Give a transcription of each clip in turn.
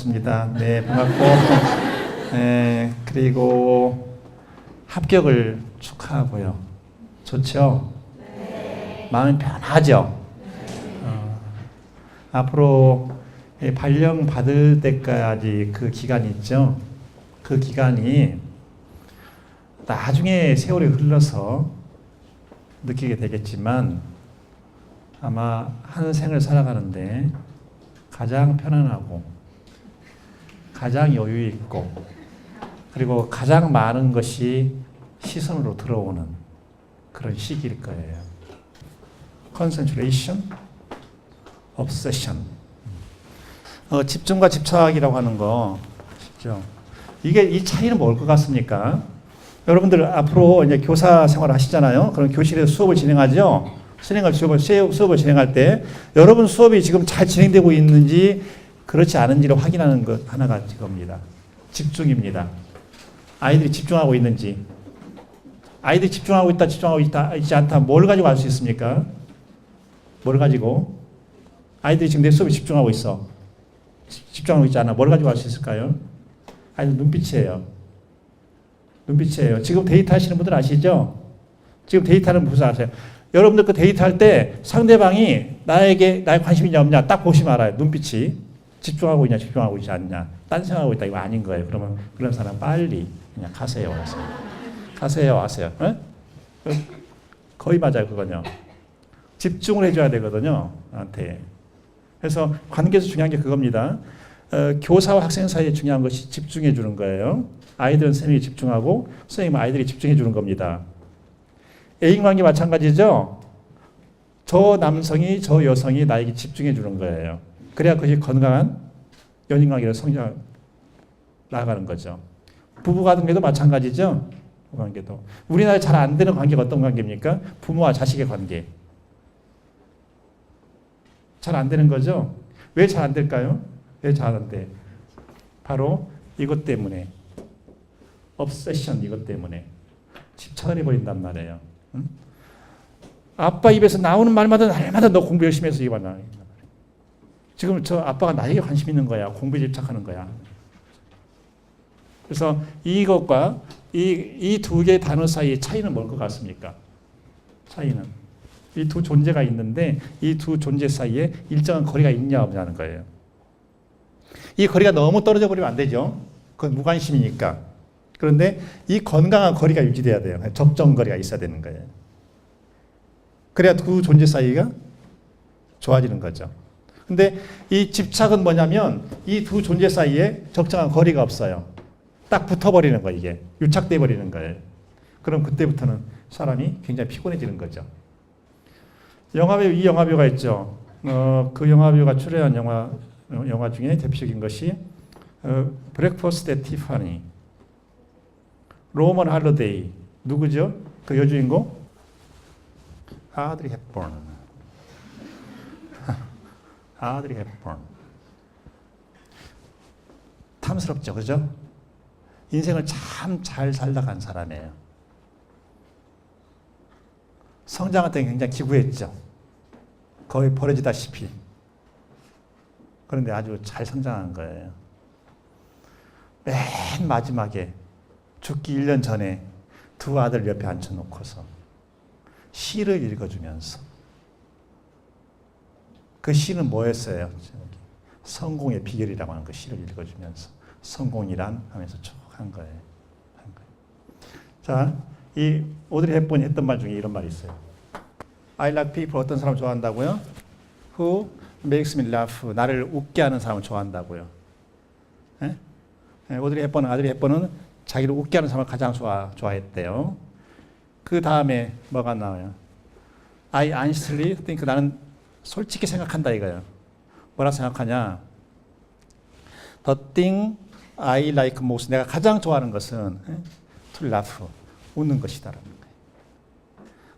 반갑습니다. 네, 반갑고, 네, 그리고 합격을 축하하고요. 좋죠? 네. 마음이 편하죠? 앞으로 발령 받을 때까지 그 기간이 있죠? 그 기간이 나중에 세월이 흘러서 느끼게 되겠지만 아마 한 생을 살아가는데 가장 편안하고 가장 여유 있고 그리고 가장 많은 것이 시선으로 들어오는 그런 시기일 거예요. concentration, obsession. 집중과 집착이라고 하는 거 쉽죠. 이 차이는 뭘 것 같습니까? 여러분들 앞으로 이제 교사 생활을 하시잖아요. 그럼 교실에서 수업을 진행하죠. 수업을 진행할 때 여러분 수업이 지금 잘 진행되고 있는지 그렇지 않은지를 확인하는 것 하나가 이겁니다. 집중입니다. 아이들이 집중하고 있는지. 아이들이 집중하고 있지 않다. 뭘 가지고 알 수 있습니까? 뭘 가지고? 아이들이 지금 내 수업에 집중하고 있어. 집중하고 있지 않아. 뭘 가지고 알 수 있을까요? 아이들 눈빛이에요. 눈빛이에요. 지금 데이트 하시는 분들 아시죠? 지금 데이트하는 분들 아세요? 여러분들 그 데이트할 때 상대방이 나에 관심이 있냐 없냐 딱 보시면 알아요. 눈빛이. 집중하고 있냐 집중하고 있지 않냐. 딴 생각하고 있다 이거 아닌 거예요. 그러면 그런 사람 빨리 그냥 가세요. 가세요. 에? 거의 맞아요. 그거는요. 집중을 해줘야 되거든요. 나한테. 그래서 관계에서 중요한 게 그겁니다. 교사와 학생 사이에 중요한 것이 집중해 주는 거예요. 아이들은 선생님이 집중하고 선생님은 아이들이 집중해 주는 겁니다. 애인관계 마찬가지죠. 저 남성이 저 여성이 나에게 집중해 주는 거예요. 그래야 그것이 건강한 연인관계로 성장 나아가는 거죠. 부부관계도 마찬가지죠. 부부관계도 우리나라에 잘 안 되는 관계가 어떤 관계입니까? 부모와 자식의 관계. 잘 안 되는 거죠. 왜 잘 안 될까요? 왜 잘 안 돼? 바로 이것 때문에. obsession 이것 때문에 집착을 해버린단 말이에요. 응? 아빠 입에서 나오는 말마다 날마다 너 공부 열심히 해서 이거 봐. 지금 저 아빠가 나에게 관심 있는 거야. 공부에 집착하는 거야. 그래서 이것과 이 두 개의 단어 사이의 차이는 뭘 것 같습니까? 차이는 이 두 존재가 있는데 이 두 존재 사이에 일정한 거리가 있냐 없냐는 거예요. 이 거리가 너무 떨어져 버리면 안 되죠. 그건 무관심이니까. 그런데 이 건강한 거리가 유지돼야 돼요. 적정 거리가 있어야 되는 거예요. 그래야 두 존재 사이가 좋아지는 거죠. 근데 이 집착은 뭐냐면 이 두 존재 사이에 적정한 거리가 없어요. 딱 붙어버리는 거예요. 이게 유착돼 버리는 거예요. 그럼 그때부터는 사람이 굉장히 피곤해지는 거죠. 영화배우 이 영화배우가 있죠. 그 영화배우가 출연한 영화 중에 대표적인 것이 브렉퍼스트 앳 티파니, 로먼 할러데이. 누구죠? 그 여주인공? 아드리 헵번. 아드리 헵번. 탐스럽죠, 그죠? 인생을 참 잘 살다간 사람이에요. 성장할 때 굉장히 기구했죠. 거의 버려지다시피. 그런데 아주 잘 성장한 거예요. 맨 마지막에 죽기 1년 전에 두 아들 옆에 앉혀놓고서 시를 읽어주면서 그 시는 뭐였어요? 성공의 비결이라고 하는 그 시를 읽어주면서 성공이란 하면서 쭉 한 거예요. 자, 이 오드리 헵번이 했던 말 중에 이런 말이 있어요. I like people. 어떤 사람 좋아한다고요? Who makes me laugh. 나를 웃게 하는 사람을 좋아한다고요. 예? 아드리 헵번은 자기를 웃게 하는 사람을 가장 좋아했대요. 그 다음에 뭐가 나와요? I honestly think. 나는 솔직히 생각한다 이거예요. 뭐라 생각하냐? The thing I like most. 내가 가장 좋아하는 것은 to laugh. 웃는 것이다라는 거예요.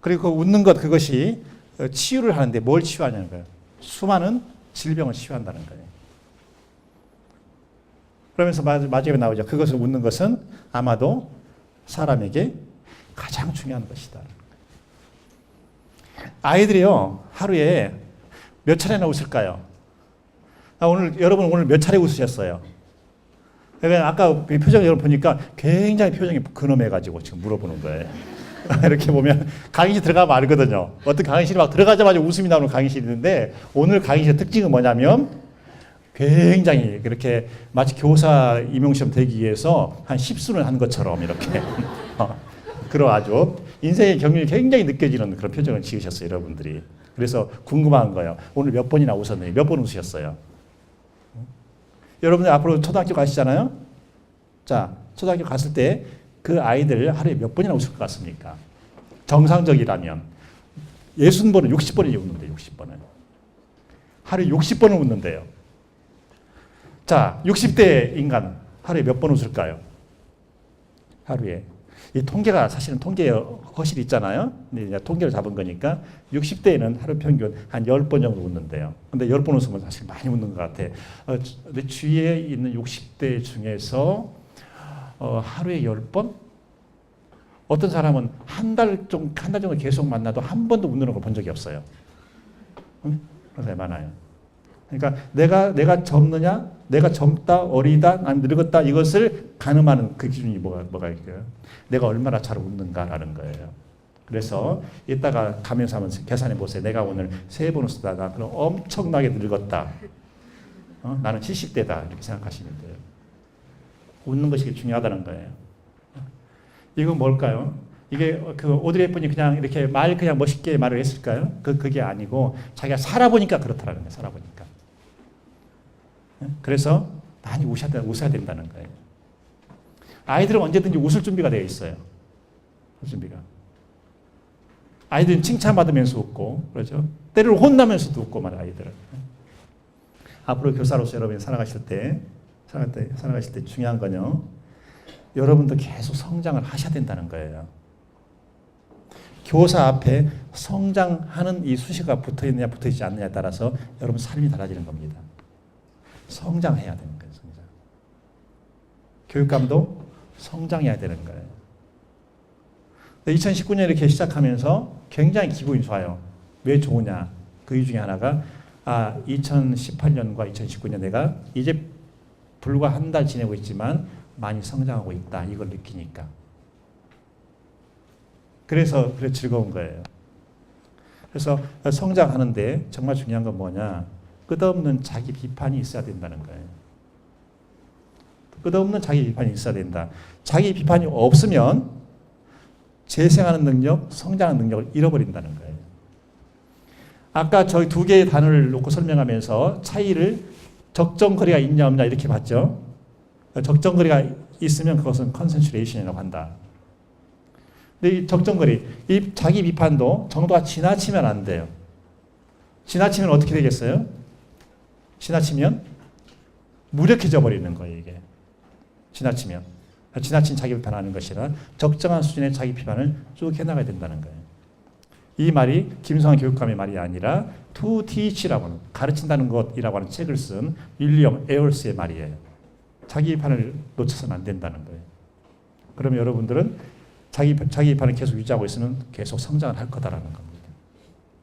그리고 그 웃는 것 그것이 치유를 하는데 뭘 치유하냐는 거예요. 수많은 질병을 치유한다는 거예요. 그러면서 마지막에 나오죠. 그것을 웃는 것은 아마도 사람에게 가장 중요한 것이다. 아이들이요 하루에 몇 차례나 웃을까요? 여러분 오늘 몇 차례 웃으셨어요? 그러니까 아까 표정 여러분 보니까 굉장히 표정이 근엄해가지고 지금 물어보는 거예요. 이렇게 보면 강의실 들어가면 알거든요. 어떤 강의실이 막 들어가자마자 웃음이 나오는 강의실이 있는데 오늘 강의실의 특징은 뭐냐면 굉장히 그렇게 마치 교사 임용시험 되기 위해서 한 10수는 한 것처럼 이렇게 그런 아주 인생의 경륜이 굉장히 느껴지는 그런 표정을 지으셨어요, 여러분들이. 그래서 궁금한 거예요. 오늘 몇 번이나 웃었는지, 몇 번 웃으셨어요? 여러분들 앞으로 초등학교 가시잖아요? 자, 초등학교 갔을 때 그 아이들 하루에 몇 번이나 웃을 것 같습니까? 정상적이라면 60번은 60번이 웃는데 60번은. 하루에 60번을 웃는데요. 자, 60대 인간 하루에 몇 번 웃을까요? 하루에. 이 통계가 사실은 통계에 허실이 있잖아요. 근데 이제 통계를 잡은 거니까 60대에는 하루 평균 한 10번 정도 웃는데요. 근데 10번 웃으면 사실 많이 웃는 것 같아. 내 주위에 있는 60대 중에서 하루에 10번? 어떤 사람은 한 달 정도 계속 만나도 한 번도 웃는 걸 본 적이 없어요. 그런 사람이 많아요. 그러니까 내가 젊느냐, 내가 젊다, 어리다, 난 늙었다 이것을 가늠하는 그 기준이 뭐가 있어요? 내가 얼마나 잘 웃는가라는 거예요. 그래서 이따가 가면서 한번 계산해 보세요. 내가 오늘 3번 웃었다. 그럼 엄청나게 늙었다. 나는 70대다 이렇게 생각하시면 돼요. 웃는 것이 중요하다는 거예요. 이건 뭘까요? 이게 그 오드리 헵번이 그냥 이렇게 그냥 멋있게 말을 했을까요? 그게 아니고 자기가 살아보니까 그렇다라는 거예요. 살아보니까. 그래서 많이 웃어야 된다는 거예요. 아이들은 언제든지 웃을 준비가 되어 있어요. 웃을 준비가. 아이들은 칭찬받으면서 웃고, 그렇죠? 때로는 혼나면서도 웃고 말이에요, 아이들은. 앞으로 교사로서 여러분이 살아가실 때 중요한 건요, 여러분도 계속 성장을 하셔야 된다는 거예요. 교사 앞에 성장하는 이 수식어가 붙어 있느냐, 붙어 있지 않느냐에 따라서 여러분 삶이 달라지는 겁니다. 성장해야 되는 거예요, 성장. 교육감도 성장해야 되는 거예요. 2019년 이렇게 시작하면서 굉장히 기분이 좋아요. 왜 좋으냐? 그 이유 중에 하나가 2018년과 2019년 내가 이제 불과 한 달 지내고 있지만 많이 성장하고 있다. 이걸 느끼니까. 그래서 즐거운 거예요. 그래서 성장하는데 정말 중요한 건 뭐냐? 끝없는 자기 비판이 있어야 된다는 거예요. 끝없는 자기 비판이 있어야 된다. 자기 비판이 없으면 재생하는 능력, 성장하는 능력을 잃어버린다는 거예요. 아까 저희 2개의 단어를 놓고 설명하면서 차이를 적정거리가 있냐 없냐 이렇게 봤죠. 적정거리가 있으면 그것은 컨센츄레이션이라고 한다. 근데 이 적정거리, 이 자기 비판도 정도가 지나치면 안 돼요. 지나치면 어떻게 되겠어요? 지나치면 무력해져 버리는 거예요, 이게. 지나치면. 지나친 자기 비판하는 것이라 적정한 수준의 자기 비판을 쭉 해나가야 된다는 거예요. 이 말이 김성환 교육감의 말이 아니라 To Teach라고 하는, 가르친다는 것이라고 하는 책을 쓴 윌리엄 에얼스의 말이에요. 자기 비판을 놓쳐서는 안 된다는 거예요. 그러면 여러분들은 자기 비판을 계속 유지하고 있으면 계속 성장을 할 거다라는 겁니다.